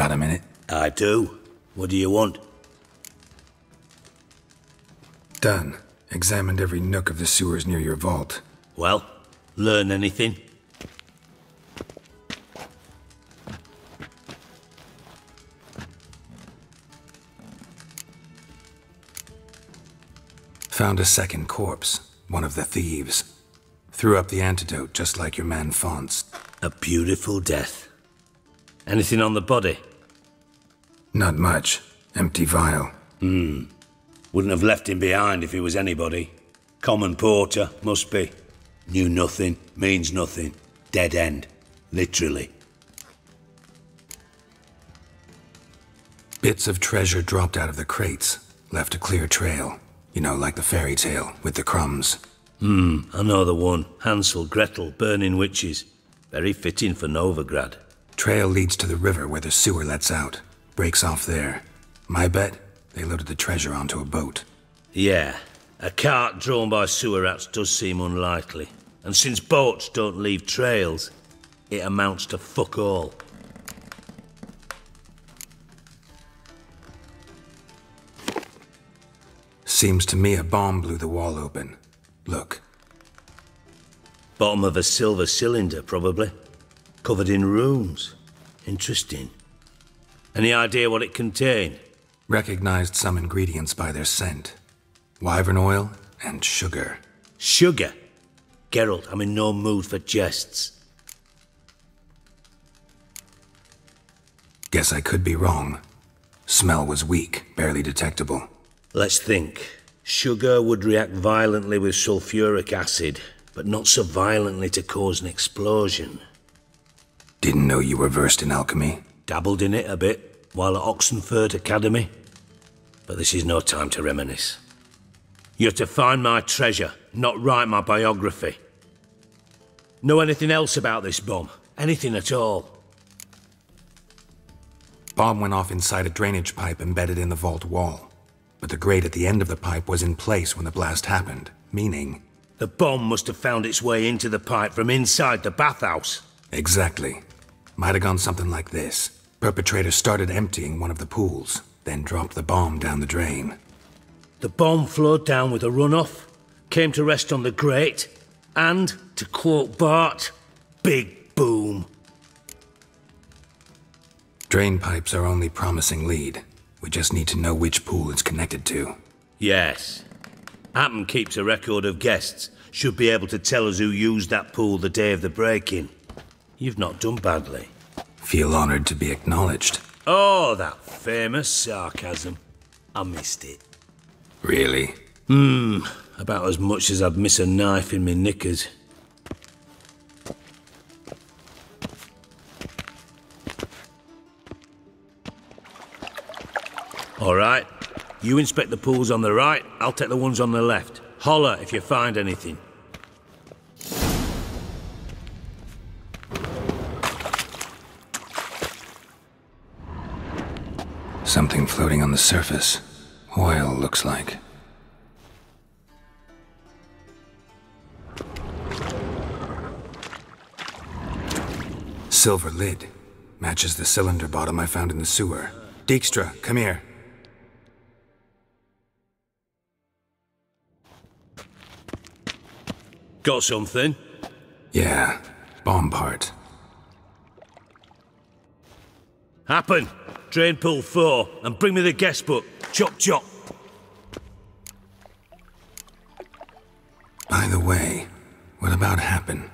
Got a minute? I do. What do you want? Done. Examined every nook of the sewers near your vault. Well, learn anything? Found a second corpse, one of the thieves. Threw up the antidote just like your man Fonz. A beautiful death. Anything on the body? Not much. Empty vial. Wouldn't have left him behind if he was anybody. Common porter, must be. Knew nothing, means nothing. Dead end. Literally. Bits of treasure dropped out of the crates. Left a clear trail. You know, like the fairy tale, with the crumbs. I know the one. Hansel, Gretel, burning witches. Very fitting for Novigrad. Trail leads to the river where the sewer lets out. Breaks off there. My bet, they loaded the treasure onto a boat. Yeah. A cart drawn by sewer rats does seem unlikely. And since boats don't leave trails, it amounts to fuck all. Seems to me a bomb blew the wall open. Look. Bottom of a silver cylinder, probably. Covered in runes. Interesting. Any idea what it contained? Recognized some ingredients by their scent. Wyvern oil and sugar. Sugar? Geralt, I'm in no mood for jests. Guess I could be wrong. Smell was weak, barely detectable. Let's think. Sugar would react violently with sulfuric acid, but not so violently to cause an explosion. Didn't know you were versed in alchemy. Dabbled in it a bit, while at Oxenford Academy. But this is no time to reminisce. You're to find my treasure, not write my biography. Know anything else about this bomb? Anything at all? Bomb went off inside a drainage pipe embedded in the vault wall. But the grate at the end of the pipe was in place when the blast happened, meaning... The bomb must have found its way into the pipe from inside the bathhouse. Exactly. Might have gone something like this. Perpetrator started emptying one of the pools, then dropped the bomb down the drain. The bomb flowed down with a runoff, came to rest on the grate, and, to quote Bart, big boom. Drain pipes are only promising lead. We just need to know which pool it's connected to. Yes. Happen keeps a record of guests. Should be able to tell us who used that pool the day of the break-in. You've not done badly. Feel honored to be acknowledged. Oh, that famous sarcasm. I missed it. Really? About as much as I'd miss a knife in me knickers. All right. You inspect the pools on the right, I'll take the ones on the left. Holler if you find anything. Something floating on the surface. Oil, looks like. Silver lid. Matches the cylinder bottom I found in the sewer. Dijkstra, come here. Got something? Yeah, bomb part. Happen. Drain pool 4, and bring me the guest book. Chop chop. By the way, what about Happen?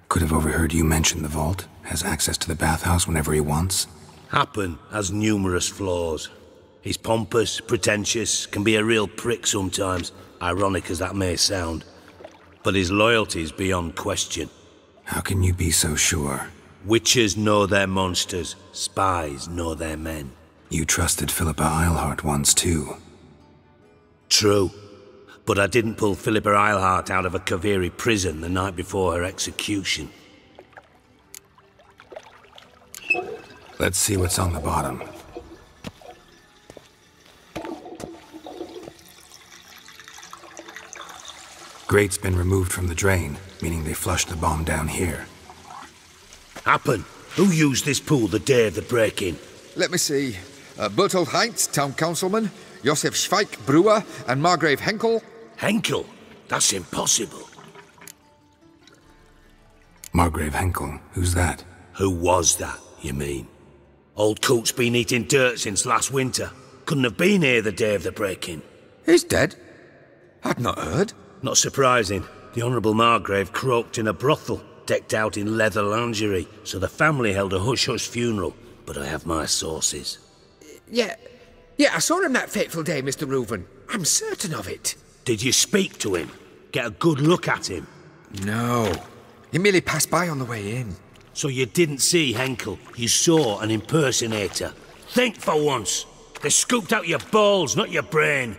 Could have overheard you mention the vault. Has access to the bathhouse whenever he wants. Happen has numerous flaws. He's pompous, pretentious, can be a real prick sometimes, ironic as that may sound. But his loyalty's beyond question. How can you be so sure? Witches know their monsters, spies know their men. You trusted Philippa Eilhart once too. True. But I didn't pull Philippa Eilhart out of a Kaviri prison the night before her execution. Let's see what's on the bottom. Grate's been removed from the drain, meaning they flushed the bomb down here. Happen. Who used this pool the day of the break-in? Let me see. Bertold Heinz, town councilman, Josef Schweik, brewer, and Margrave Henkel. Henkel? That's impossible. Margrave Henkel, who's that? Who was that, you mean? Old Coot's been eating dirt since last winter. Couldn't have been here the day of the break-in. He's dead? I'd not heard. Not surprising. The Honourable Margrave croaked in a brothel, decked out in leather lingerie, so the family held a hush-hush funeral, but I have my sources. Yeah, I saw him that fateful day, Mr. Reuven. I'm certain of it. Did you speak to him? Get a good look at him? No. He merely passed by on the way in. So you didn't see Henkel, you saw an impersonator. Think for once. They scooped out your balls, not your brain.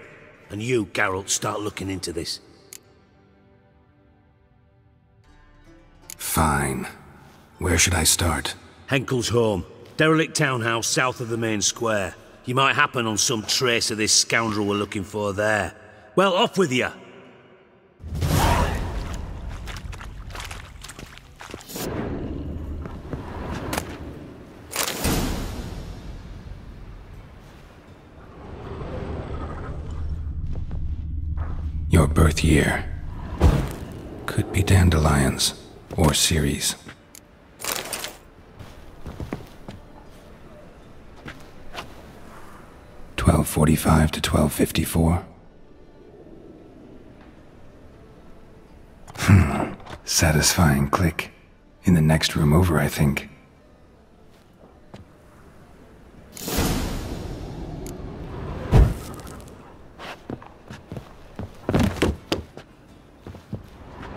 And you, Geralt, start looking into this. Fine. Where should I start? Henkel's home. Derelict townhouse south of the main square. You might happen on some trace of this scoundrel we're looking for there. Well, off with you! Your birth year. Could be dandelions, or Ceres. (1245 to 1254). Satisfying click. In the next room over, I think.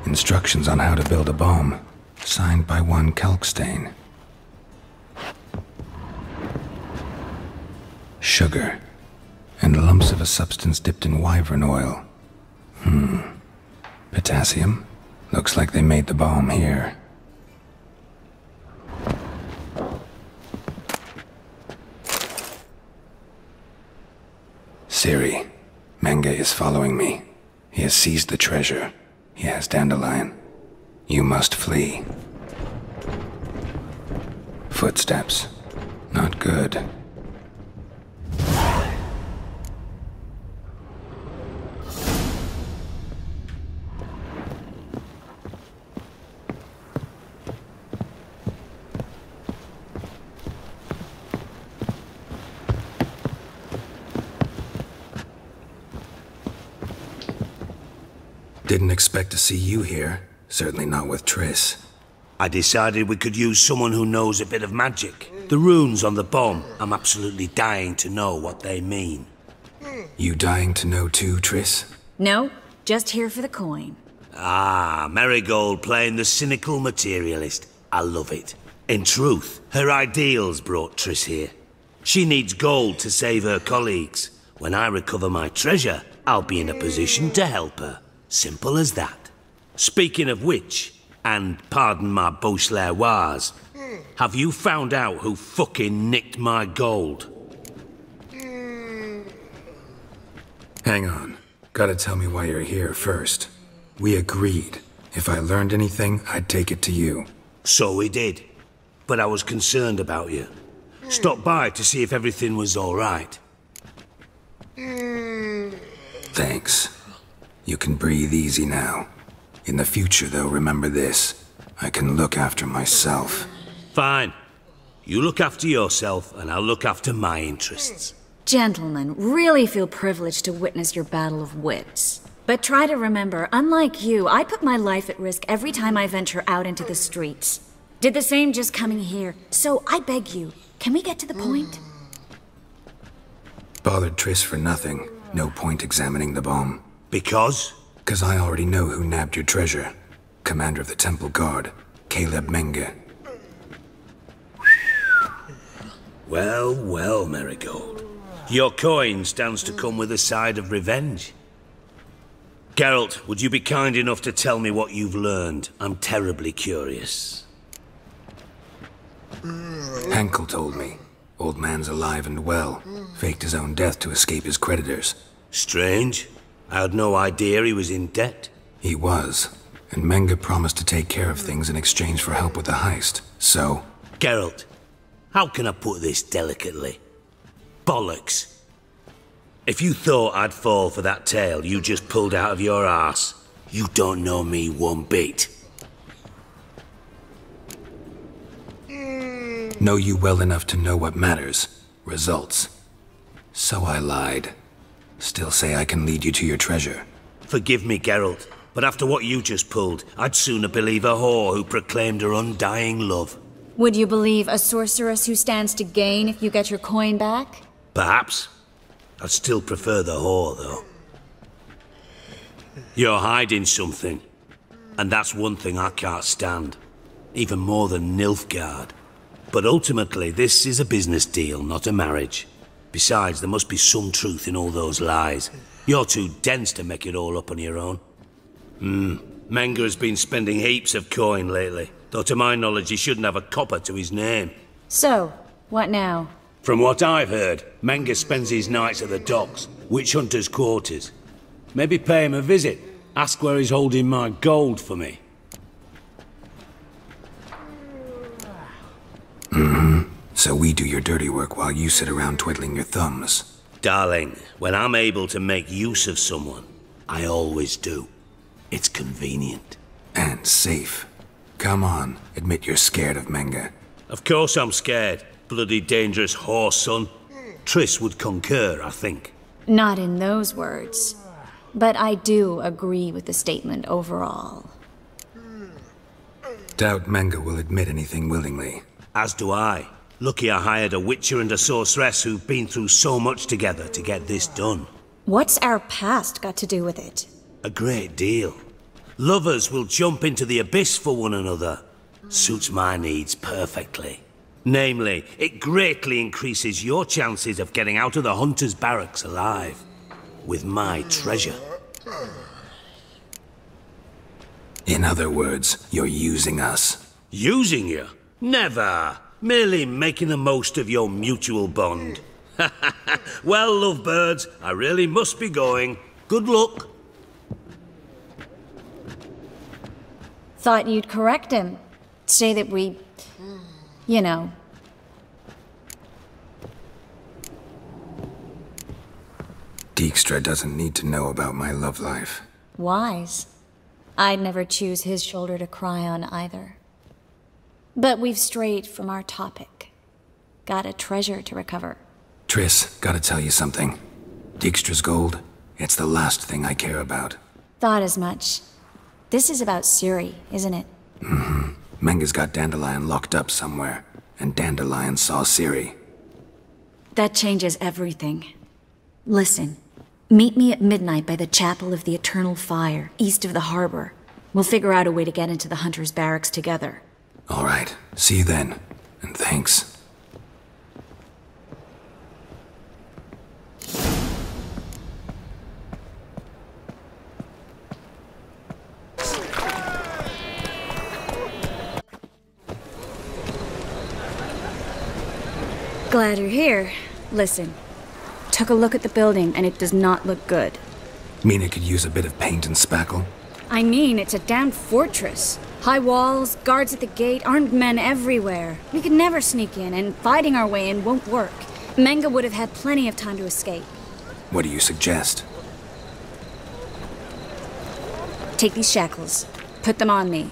Instructions on how to build a bomb, signed by one Kalkstain. Sugar, and lumps of a substance dipped in wyvern oil. Potassium? Looks like they made the bomb here. Ciri, Menge is following me. He has seized the treasure. He has dandelion. You must flee. Footsteps. Not good. Didn't expect to see you here. Certainly not with Triss. I decided we could use someone who knows a bit of magic. The runes on the bomb, I'm absolutely dying to know what they mean. You dying to know too, Triss? No, just here for the coin. Ah, Marigold playing the cynical materialist. I love it. In truth, her ideals brought Triss here. She needs gold to save her colleagues. When I recover my treasure, I'll be in a position to help her. Simple as that. Speaking of which, and pardon my Beauclervois, have you found out who fucking nicked my gold? Hang on. Gotta tell me why you're here first. We agreed. If I learned anything, I'd take it to you. So we did. But I was concerned about you. Stopped by to see if everything was all right. Thanks. You can breathe easy now. In the future, though, remember this. I can look after myself. Fine. You look after yourself, and I'll look after my interests. Gentlemen, really feel privileged to witness your battle of wits. But try to remember, unlike you, I put my life at risk every time I venture out into the streets. Did the same just coming here. So I beg you, can we get to the point? Bothered Triss for nothing. No point examining the bomb. Because? 'Cause I already know who nabbed your treasure. Commander of the Temple Guard, Caleb Menge. Well, well, Marigold. Your coin stands to come with a side of revenge. Geralt, would you be kind enough to tell me what you've learned? I'm terribly curious. Henkel told me. Old man's alive and well. Faked his own death to escape his creditors. Strange. I had no idea he was in debt. He was. And Menge promised to take care of things in exchange for help with the heist. So... Geralt, How can I put this delicately? Bollocks. If you thought I'd fall for that tale you just pulled out of your arse, you don't know me one bit. Know you well enough to know what matters. Results. So I lied. Still say I can lead you to your treasure. Forgive me, Geralt, but after what you just pulled, I'd sooner believe a whore who proclaimed her undying love. Would you believe a sorceress who stands to gain if you get your coin back? Perhaps. I'd still prefer the whore, though. You're hiding something, and that's one thing I can't stand. Even more than Nilfgaard. But ultimately, this is a business deal, not a marriage. Besides, there must be some truth in all those lies. You're too dense to make it all up on your own. Menga has been spending heaps of coin lately, though to my knowledge he shouldn't have a copper to his name. So, what now? From what I've heard, Menga spends his nights at the docks, witch hunters' quarters. Maybe pay him a visit. Ask where he's holding my gold for me. So we do your dirty work while you sit around twiddling your thumbs. Darling, when I'm able to make use of someone, I always do. It's convenient. And safe. Come on, admit you're scared of Menga. Of course I'm scared. Bloody dangerous whore, son. Triss would concur, I think. Not in those words. But I do agree with the statement overall. Doubt Menga will admit anything willingly. As do I. Lucky I hired a witcher and a sorceress who've been through so much together to get this done. What's our past got to do with it? A great deal. Lovers will jump into the abyss for one another. Suits my needs perfectly. Namely, it greatly increases your chances of getting out of the hunter's barracks alive. With my treasure. In other words, you're using us. Using you? Never. Merely making the most of your mutual bond. Well, lovebirds, I really must be going. Good luck. Thought you'd correct him. Say that we... you know. Dijkstra doesn't need to know about my love life. Wise. I'd never choose his shoulder to cry on either. But we've strayed from our topic. Got a treasure to recover. Triss, gotta tell you something. Dijkstra's gold, it's the last thing I care about. Thought as much. This is about Ciri, isn't it? Menga's got Dandelion locked up somewhere, and Dandelion saw Ciri. That changes everything. Listen, meet me at midnight by the Chapel of the Eternal Fire, east of the harbor. We'll figure out a way to get into the Hunter's Barracks together. All right, see you then, and thanks. Glad you're here. Listen, took a look at the building and it does not look good. Mean it could use a bit of paint and spackle? I mean, it's a damn fortress. High walls, guards at the gate, armed men everywhere. We could never sneak in, and fighting our way in won't work. Menga would have had plenty of time to escape. What do you suggest? Take these shackles. Put them on me.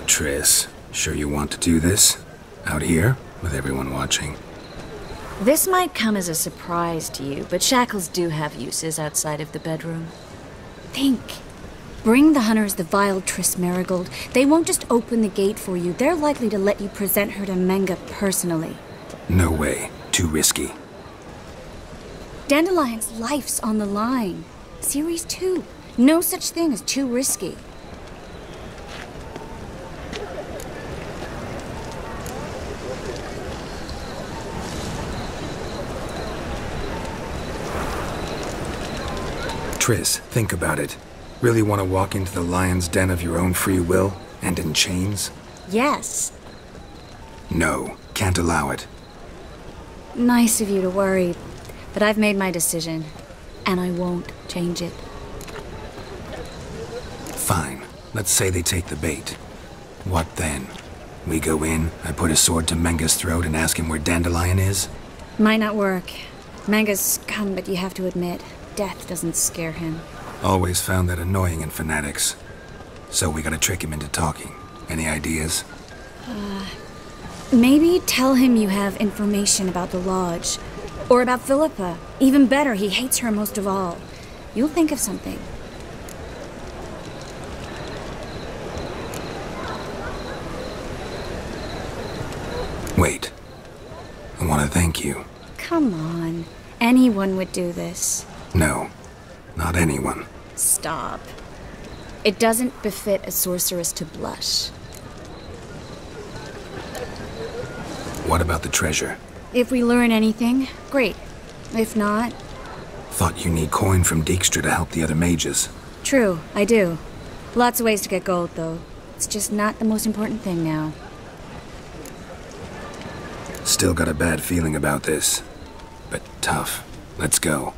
Triss, sure you want to do this? Out here, with everyone watching? This might come as a surprise to you, but shackles do have uses outside of the bedroom. Think. Bring the hunters the vile Triss Marigold. They won't just open the gate for you. They're likely to let you present her to Menga personally. No way. Too risky. Dandelion's life's on the line. Ciri's too. No such thing as too risky. Triss, think about it. Really want to walk into the lion's den of your own free will, and in chains? Yes. No, can't allow it. Nice of you to worry, but I've made my decision, and I won't change it. Fine. Let's say they take the bait. What then? We go in, I put a sword to Menga's throat and ask him where Dandelion is? Might not work. Manga's scum, but you have to admit, death doesn't scare him. Always found that annoying in fanatics. So we gotta trick him into talking. Any ideas? Maybe tell him you have information about the Lodge. Or about Philippa. Even better, he hates her most of all. You'll think of something. Wait. I want to thank you. Come on. Anyone would do this. No, not anyone. Stop. It doesn't befit a sorceress to blush. What about the treasure? If we learn anything, great. If not... Thought you need coin from Dijkstra to help the other mages. True, I do. Lots of ways to get gold, though. It's just not the most important thing now. Still got a bad feeling about this. But tough. Let's go.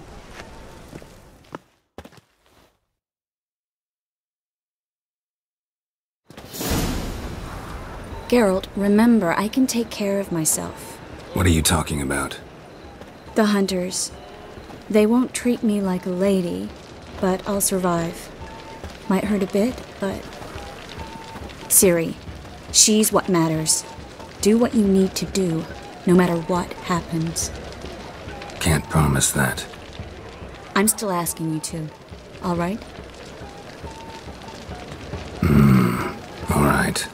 Geralt, remember, I can take care of myself. What are you talking about? The hunters. They won't treat me like a lady, but I'll survive. Might hurt a bit, but... Ciri, she's what matters. Do what you need to do, no matter what happens. Can't promise that. I'm still asking you to. All right? All right.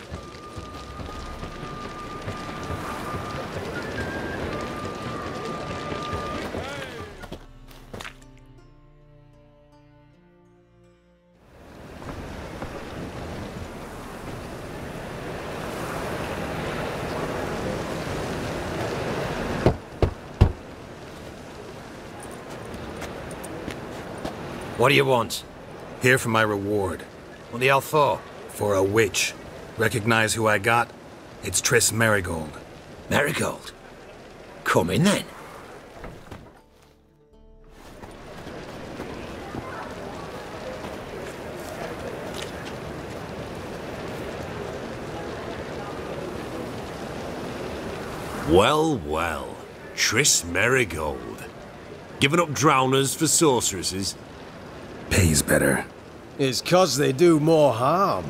What do you want? Here for my reward. What the hell for? For a witch. Recognize who I got? It's Triss Merigold. Merigold? Come in then. Well, well. Triss Merigold. Giving up drowners for sorceresses? Pays better. It's 'cause they do more harm.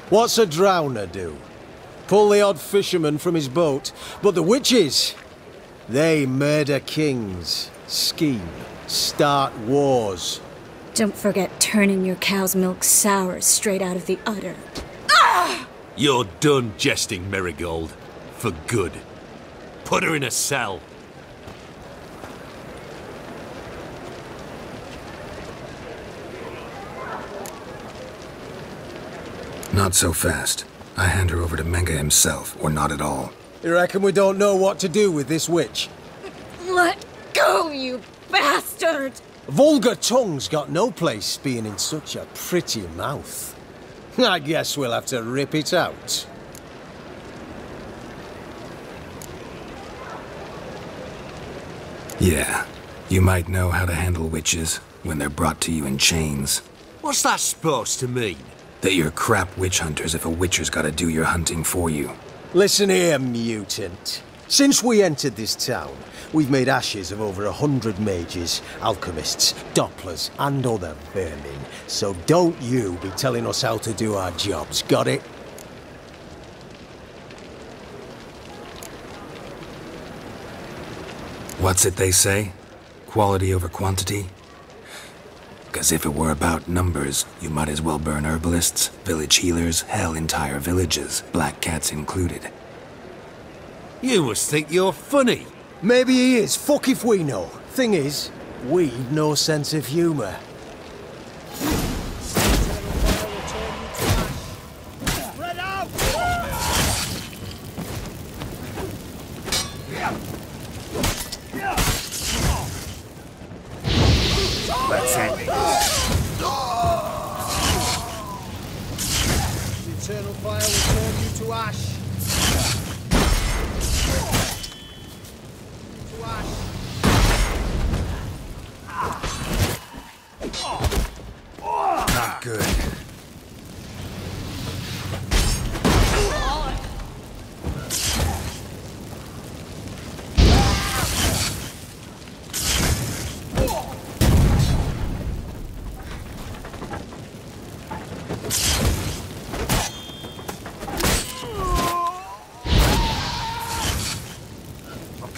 What's a drowner do? Pull the odd fisherman from his boat. But the witches, they murder kings, scheme, start wars. Don't forget turning your cow's milk sour straight out of the udder. You're done jesting, Merigold. For good. Put her in a cell. Not so fast. I hand her over to Menga himself, or not at all. You reckon we don't know what to do with this witch? Let go, you bastard! Vulgar tongue's got no place being in such a pretty mouth. I guess we'll have to rip it out. Yeah. You might know how to handle witches when they're brought to you in chains. What's that supposed to mean? That you're crap witch hunters if a witcher's gotta do your hunting for you. Listen here, mutant. Since we entered this town, we've made ashes of over 100 mages, alchemists, dopplers, and other vermin. So don't you be telling us how to do our jobs, got it? What's it they say? Quality over quantity? 'Cause if it were about numbers, you might as well burn herbalists, village healers, hell, entire villages, black cats included. You must think you're funny. Maybe he is, fuck if we know. Thing is, we've no sense of humor. Let's end it. The eternal fire will turn you to ash. To ash. Not good.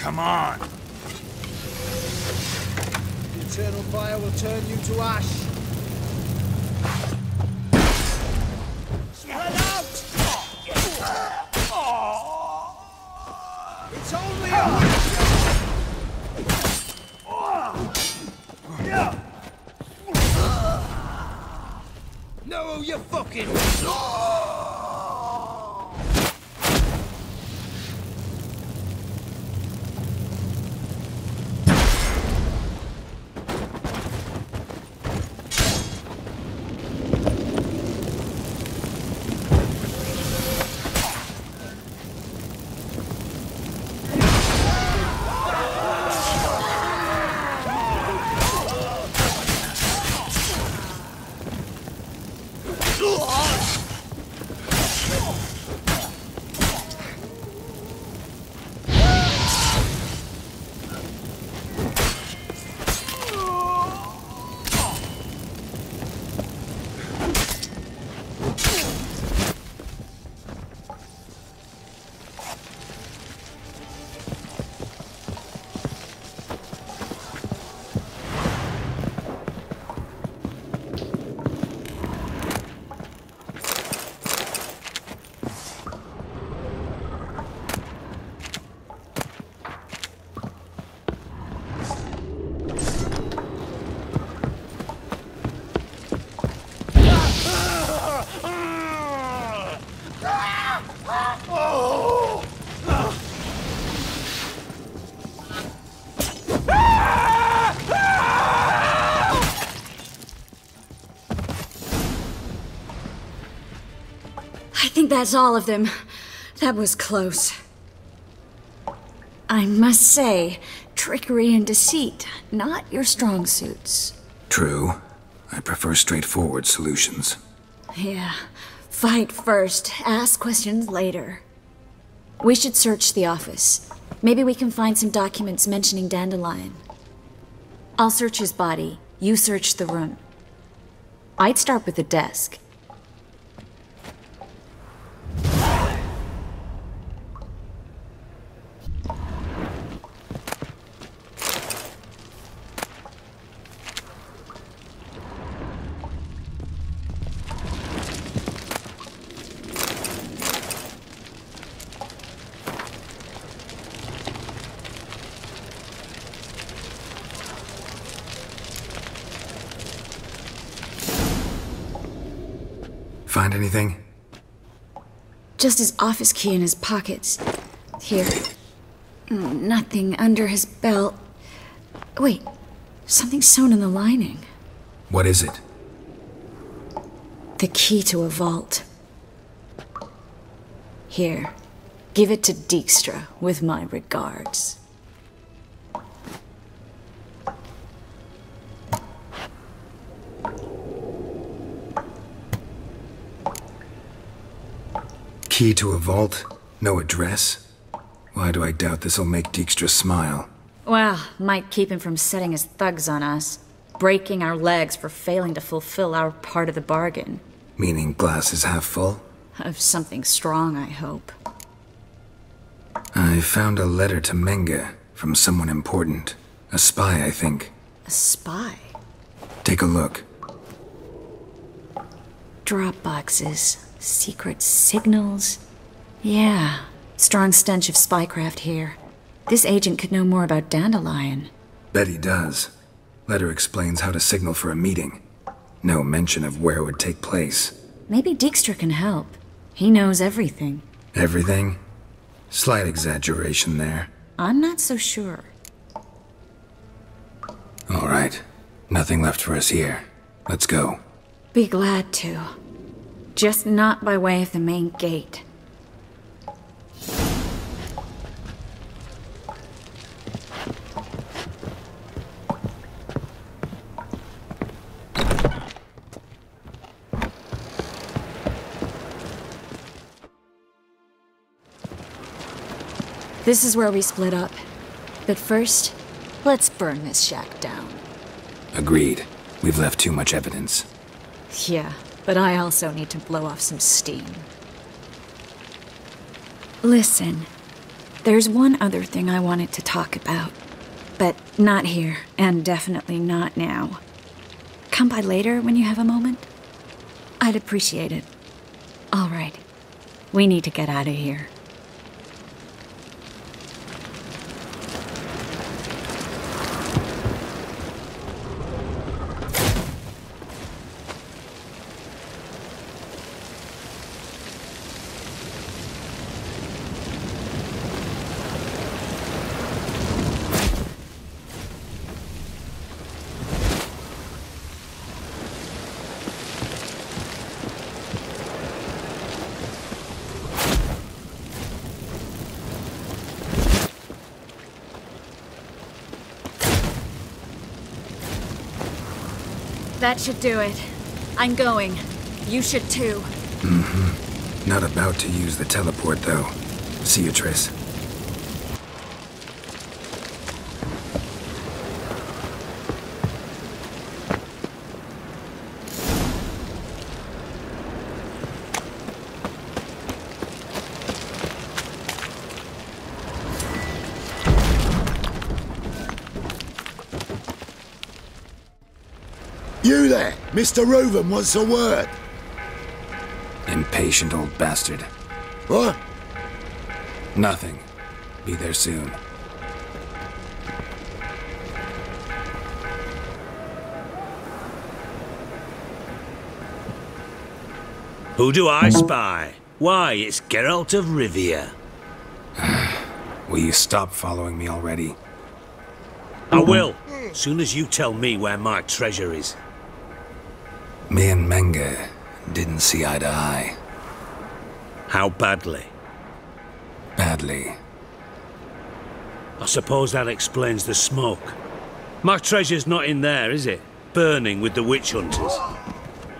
Come on. The eternal fire will turn you to ash. Spread out! It's only a... No, you fucking... I think that's all of them. That was close. I must say, trickery and deceit, not your strong suits. True. I prefer straightforward solutions. Yeah. Fight first, ask questions later. We should search the office. Maybe we can find some documents mentioning Dandelion. I'll search his body. You search the room. I'd start with the desk. Find anything? Just his office key in his pockets. Here. Nothing under his belt. Wait, something's sewn in the lining. What is it? The key to a vault. Here, give it to Dijkstra with my regards. Key to a vault? No address? Why do I doubt this'll make Dijkstra smile? Well, might keep him from setting his thugs on us. Breaking our legs for failing to fulfill our part of the bargain. Meaning glass is half full? Of something strong, I hope. I found a letter to Menge from someone important. A spy, I think. A spy? Take a look. Drop boxes. Secret signals. Yeah. Strong stench of spycraft here. This agent could know more about Dandelion. Bet he does. Letter explains how to signal for a meeting. No mention of where it would take place. Maybe Dijkstra can help. He knows everything. Everything? Slight exaggeration there. I'm not so sure. All right. Nothing left for us here. Let's go. Be glad to. Just not by way of the main gate. This is where we split up. But first, let's burn this shack down. Agreed. We've left too much evidence. Yeah, but I also need to blow off some steam. Listen, There's one other thing I wanted to talk about. But not here, and definitely not now. Come by later when you have a moment? I'd appreciate it. All right. We need to get out of here. That should do it. I'm going. You should too. Mm-hmm. Not about to use the teleport, though. See you, Triss. You there! Mr. Reuven wants a word. Impatient old bastard. What? Nothing. Be there soon. Who do I spy? Why, it's Geralt of Rivia. Will you stop following me already? I will, soon as you tell me where my treasure is. Me and Menge didn't see eye to eye. How badly? Badly. I suppose that explains the smoke. My treasure's not in there, is it? Burning with the witch hunters.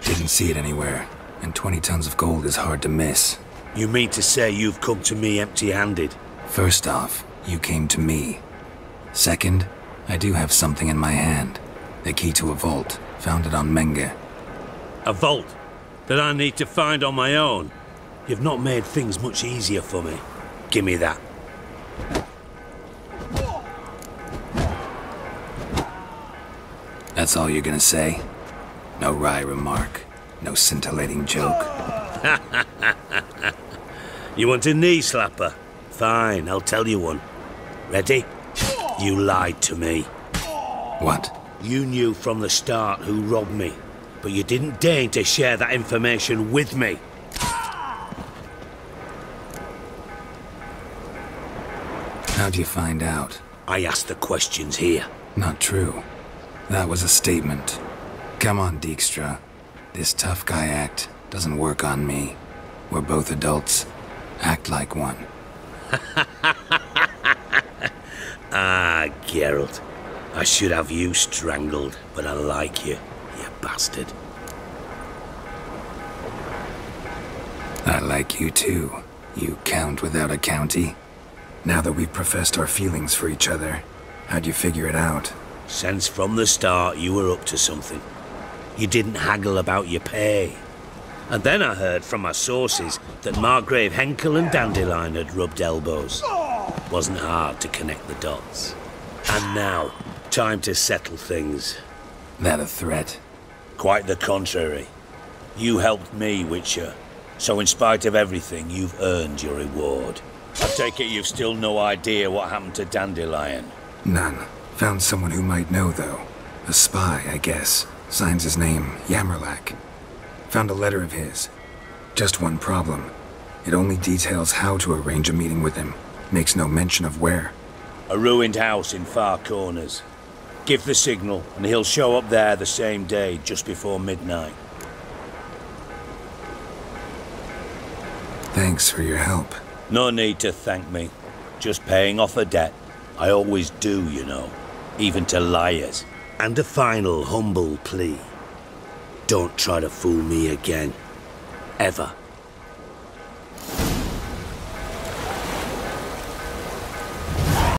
Didn't see it anywhere, and 20 tons of gold is hard to miss. You mean to say you've come to me empty-handed? First off, you came to me. Second, I do have something in my hand. The key to a vault. Found it on Menge. A vault that I need to find on my own? You've not made things much easier for me. Give me that. That's all you're gonna say? No wry remark? No scintillating joke? You want a knee slapper? Fine, I'll tell you one. Ready? You lied to me. What? You knew from the start who robbed me, but you didn't deign to share that information with me. How'd you find out? I asked the questions here. Not true. That was a statement. Come on, Dijkstra. This tough guy act doesn't work on me. We're both adults. Act like one. Ah, Geralt. I should have you strangled, but I like you bastard. I like you too, you count without a county. Now that we've professed our feelings for each other, how'd you figure it out? Since from the start you were up to something. You didn't haggle about your pay. And then I heard from my sources that Margrave Henkel and Dandelion had rubbed elbows. Wasn't hard to connect the dots. And now, time to settle things. That a threat? Quite the contrary. You helped me, Witcher. So in spite of everything, you've earned your reward. I take it you've still no idea what happened to Dandelion? None. Found someone who might know, though. A spy, I guess. Signs his name, Yammerlak. Found a letter of his. Just one problem. It only details how to arrange a meeting with him. Makes no mention of where. A ruined house in Far Corners. Give the signal, and he'll show up there the same day, just before midnight. Thanks for your help. No need to thank me. Just paying off a debt. I always do, you know. Even to liars. And a final humble plea. Don't try to fool me again. Ever.